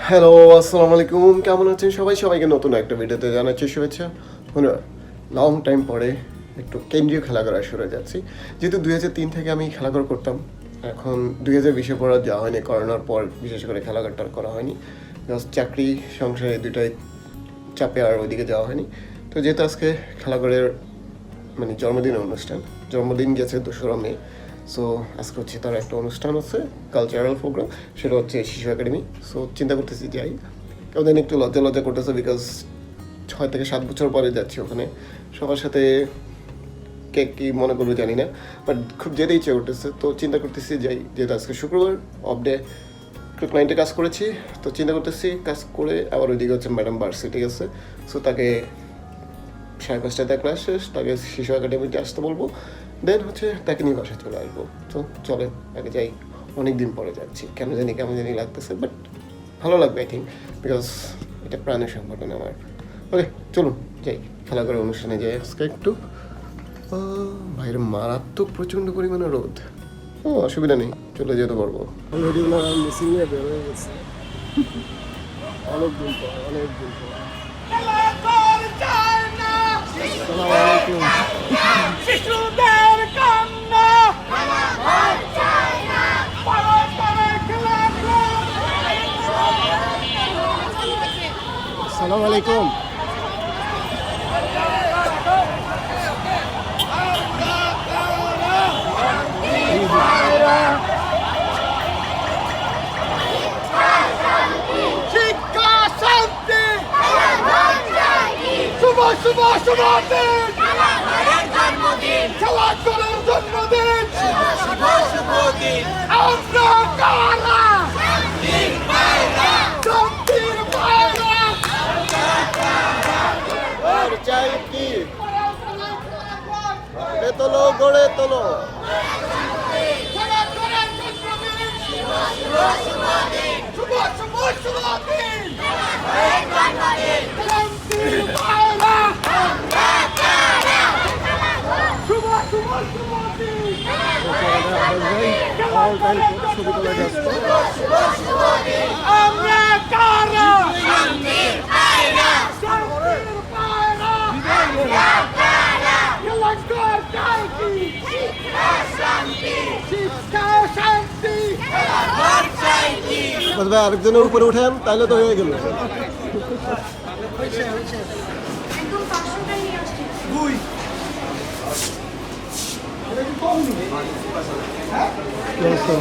Hello, আসসালামু আলাইকুম। কেমন আছেন সবাই? সবাইকে নতুন একটা ভিডিওতে জানাচ্ছি শুভেচ্ছা। লং টাইম পরে একটু কেন্দ্রীয় খেলাঘর শুরু যাচ্ছি। যেহেতু 2003 থেকে আমি খেলাঘর করতাম, এখন 2020-এ পর আর যাওয়া হয়নি। করোনার পর বিশেষ করে খেলাঘরটা করা হয়নি, জাস্ট চাকরি সংসারে দুটাই চাপে আর ওইদিকে যাওয়া হয়নি। তো যেহেতু আজকে খেলাঘরের জন্মদিনের অনুষ্ঠান, জন্মদিন গেছে 2রা মে, সো আজকে হচ্ছে তার একটা অনুষ্ঠান আছে, কালচারাল প্রোগ্রাম, সেটা হচ্ছে শিশু একাডেমি। সো চিন্তা করতেছি যাই, ওদের একটু লজ্জা লজ্জা করতেছে, বিকজ 6 থেকে 7 বছর পরে যাচ্ছি ওখানে। সবার সাথে কে কী মনে করবে জানি না, বাট খুব যেতে ইচ্ছে করতেছে। তো চিন্তা করতেছি যাই, যেহেতু আজকে শুক্রবার অফ ডে, একটু ক্লায়েন্টে কাজ করেছি, তো চিন্তা করতেছি কাজ করে আবার ওইদিকে হচ্ছে ম্যাডাম ভার্সিটি আছে, সো তাকে 5:30টায় ক্লাস শেষ, তাকে শিশু একাডেমিতে আসতে বলবো, দেন হচ্ছে তাকে নিয়ে বাসায় চলে আসবো। তো চলে আগে যাই, অনেক দিন পরে যাচ্ছি, কেমন জানি লাগতেছে, বাট ভালো লাগবে আই থিঙ্ক, বিকজ এটা প্রাণের সংগঠন আমার। ওকে চলুন যাই, খেলা করে অনুষ্ঠানে যাই আজকে একটু। বাইরে মারাত্মক প্রচণ্ড পরিমাণে রোদ, অসুবিধা নেই, চলে যেতে পারবো। অলরেডি ওনারা মিসিংয়ে বের হয়ে গেছে অনেকদিন পর। শিশুদের কান্না আসসালামু আলাইকুম। শিক্ষা শান্তি শুভ শুভ শুভ দিন, খেলা করার জন্মদিন, আমরা কারা শান্তির পায়রা আর চাই কি তোলো গড়ে তোলো। খেলা করার জন্মদিন, শুভ শুভ শুভ দিন, শান্তির পায়রা শুভ শুভ শুভ দিন, আমরা কারা শান্তির পায়রা খেলাঘর চাই কি শিক্ষা শান্তি ভাই আরেকজনের উপরে উঠেন, তাহলে তো হয়ে গেল।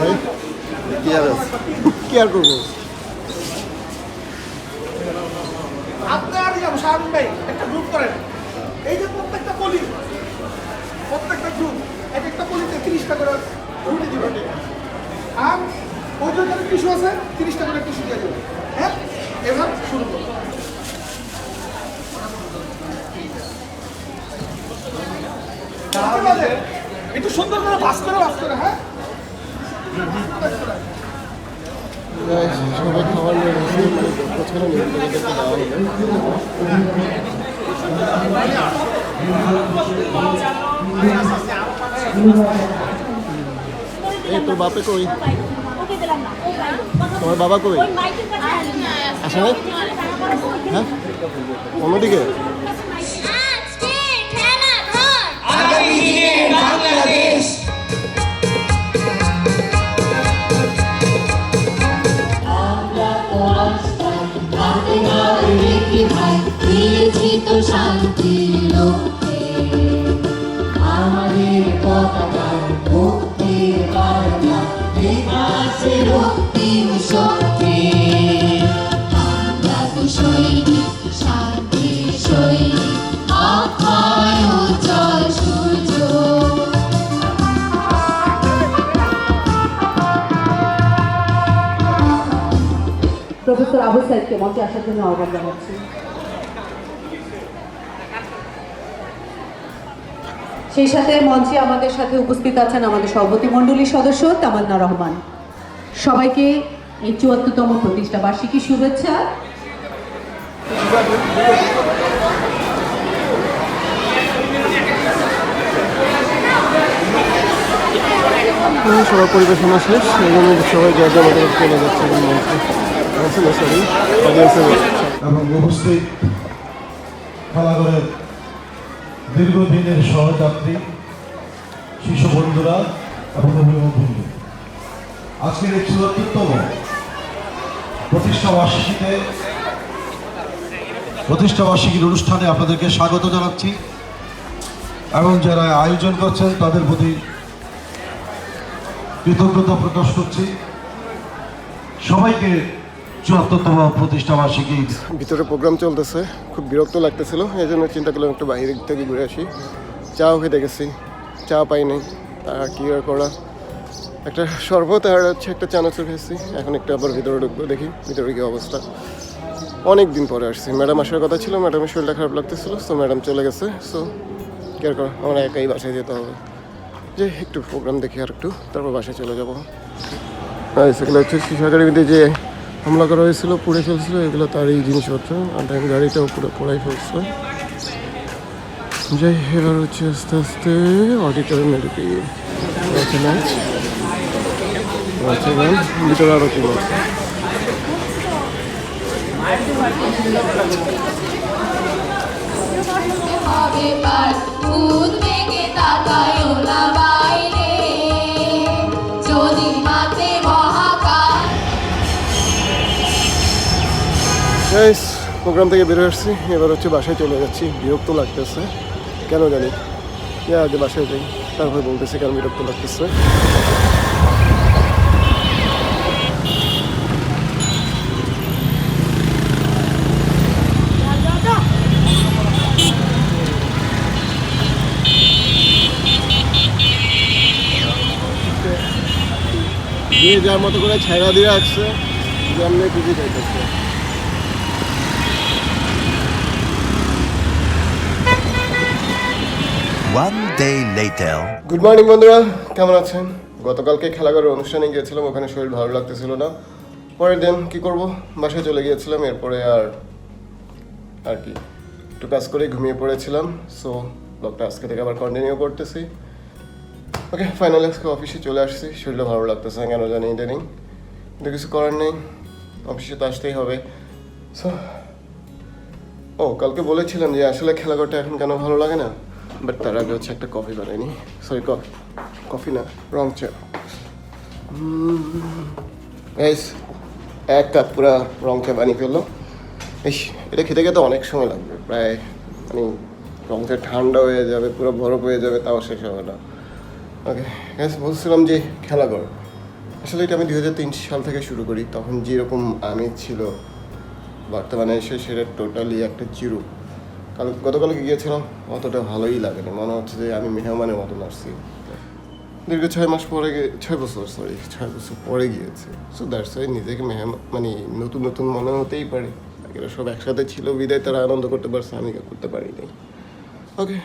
ভাই কি আর করবো, আপনার শাহাবুল ভাই একটা গ্রুপ করেন। এই যে প্রত্যেকটা গ্রুপ এক একটা পলিতে 30টা করে রুটি দিবেন, আর ওই যে টিস্যু আছে 30টা করে টিস্যু দিয়ে দেবেন। হ্যাঁ, এবার শুরু করুন। একটু সুন্দর করে ভাস করে হ্যাঁ। সবাই খাবার নিয়ে পছন্দ নেই, এই তোর বাপে কই, তোমার বাবা কই, আসে নাই? হ্যাঁ, অন্যদিকে শান্তি লোকে আমাদের পতাকার মুক্তির বার্তা বিকাশের রক্তিম শক্তি। আমরা তো সৈনিক, শান্তি সৈনিক, অক্ষয় উজ্জ্বল সূর্য। প্রফেসর আবু সাইদকে মঞ্চে আসার জন্য আহ্বান জানাচ্ছি। সেই সাথে মঞ্চে আমাদের সাথে উপস্থিত আছেন আমাদের সভাপতি মণ্ডলীর সদস্য তামান্না রহমান। সবাইকে এই ৭৪তম প্রতিষ্ঠা বার্ষিকী শুভেচ্ছা। সবার পরিবেশনা শেষ, এই জন্য সবাই যা যা চলে যাচ্ছে। সরি অডিয়েন্সের এবং উপস্থিত খেলাঘরের দীর্ঘদিনের সহযাত্রী শিশু বন্ধুরা এবং অভিভাবকবৃন্দ, আজকের এই ৭৪তম প্রতিষ্ঠাবার্ষিকীর অনুষ্ঠানে আপনাদেরকে স্বাগত জানাচ্ছি এবং যারা আয়োজন করছেন তাদের প্রতি কৃতজ্ঞতা প্রকাশ করছি। সবাইকে ৭৪তম প্রতিষ্ঠাবার্ষিকী। ভিতরে প্রোগ্রাম চলতেছে, খুব বিরক্ত লাগতেছিল, এই জন্য চিন্তা করলাম একটু বাইরে থেকে ঘুরে আসি। চাও খেতে গেছি, চা পাই নাই, আর কি আর করা। একটা শরবত আর হচ্ছে একটা চানাচুর খেয়েছি। এখন একটু আবার ভিতরে ঢুকবো, দেখি ভিতরে কি অবস্থা। অনেক দিন পরে আসছি, ম্যাডাম আসার কথা ছিল, ম্যাডামের শরীরটা খারাপ লাগতেছিল, সো ম্যাডাম চলে গেছে। সো কি আর করা, আমরা একাই বাসায় যেতে হবে। যে একটু প্রোগ্রাম দেখি আর একটু, তারপর বাসায় চলে যাবো। হ্যাঁ, সেগুলো হচ্ছে শিশাগাড়িতে যে হামলা করা হয়েছিল, পুড়ে ফেলছিল, এগুলো তার এই জিনিসপত্র। আর গাড়িটাও পুরো পোড়াই ফেলছিল। যাই, এবার হচ্ছে আস্তে আস্তে অডিটোরিয়ামে ঢুকি। ভিতরে আরও কি বলছে। হবে পার ভূত বেগে তাকায়ও না বাইরে যদি মাতে মহাকাল। গাইস, প্রোগ্রাম থেকে বেরোয় আসছি, এবার হচ্ছে বাসায় চলে যাচ্ছি। বিরক্ত লাগতেছে কেন জানি, আগে বাসায় যাই, তারপরে বলতেছি কেন বিরক্ত লাগতেছে। যে যার মতো করে ছেড়া দিয়ে আসছে, যেমনি খুশি খাইতেছে। One day later. Good morning বন্ধুরা, কেমন আছেন? গতকালকে খেলাঘরের অনুষ্ঠানে গিয়েছিলাম, ওখানে শরীর ভালো লাগতেছিল না। পরের দিন কী করব, বাসায় চলে গিয়েছিলাম। এরপরে আর কি একটু কাজ করে ঘুমিয়ে পড়েছিলাম। সো ব্লগটা আজকে থেকে আবার কন্টিনিউ করতেছি। ওকে, ফাইনালি আজকে অফিসে চলে আসছি। শরীরটা ভালো লাগতেছে না কেন জানি ইদানিং, কিন্তু কিছু করার নেই, অফিসে তো আসতেই হবে। সো কালকে বলেছিলাম যে আসলে খেলাঘরটা এখন কেন ভালো লাগে না, বাট তার আগে হচ্ছে একটা কফি বানাইনি। সরি, কফি না, রং চা। এক কাপ পুরা রং চা বানিয়ে ফেললো। এটা খেতে খেতে অনেক সময় লাগবে, প্রায় রং চা ঠান্ডা হয়ে যাবে, পুরো বরফ হয়ে যাবে, তাও শেষ হবে না। ওকে বলছিলাম যে খেলাঘর, আসলে এটা আমি 2003 সাল থেকে শুরু করি। তখন যেরকম আমেজ ছিল, বর্তমানে এসে সেটা টোটালি একটা জিরো। গতকালকে গিয়েছিলাম, অতটা ভালোই লাগেনি, মনে হচ্ছে যে আমি মেহমানের মতন আসছি। দীর্ঘ 6 বছর পরে গিয়েছে। সো দ্যাটস ওয়াই নিজেকে নতুন নতুন মনে হতেই পারে। এরা সব একসাথে ছিল বিদায় তারা আনন্দ করতে পারছে, আমি করতে পারিনি। ওকে,